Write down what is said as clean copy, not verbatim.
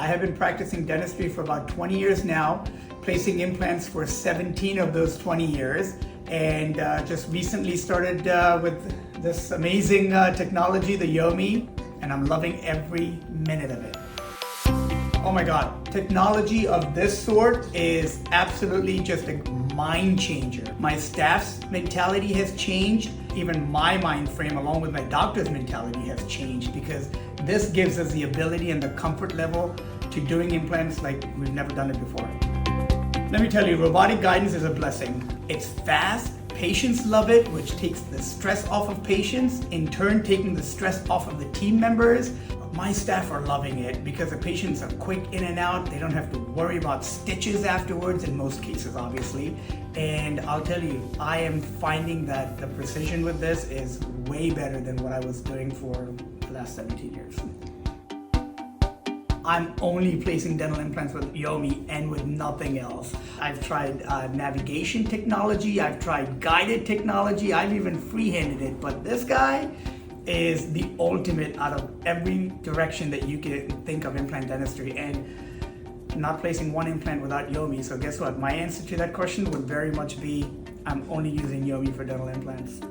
I have been practicing dentistry for about 20 years now, placing implants for 17 of those 20 years, and just recently started with this amazing technology, the Yomi, and I'm loving every minute of it. Oh my God, technology of this sort is absolutely just a mind changer. My staff's mentality has changed. Even my mind frame, along with my doctor's mentality, has changed because this gives us the ability and the comfort level to doing implants like we've never done it before. Let me tell you, robotic guidance is a blessing. It's fast, patients love it, which takes the stress off of patients, in turn taking the stress off of the team members. My staff are loving it because the patients are quick in and out. They don't have to worry about stitches afterwards in most cases, obviously. And I'll tell you, I am finding that the precision with this is way better than what I was doing for the last 17 years. I'm only placing dental implants with Yomi and with nothing else. I've tried navigation technology, I've tried guided technology, I've even freehanded it, but this guy is the ultimate out of every direction that you can think of implant dentistry, and not placing one implant without Yomi. So guess what? My answer to that question would very much be, I'm only using Yomi for dental implants.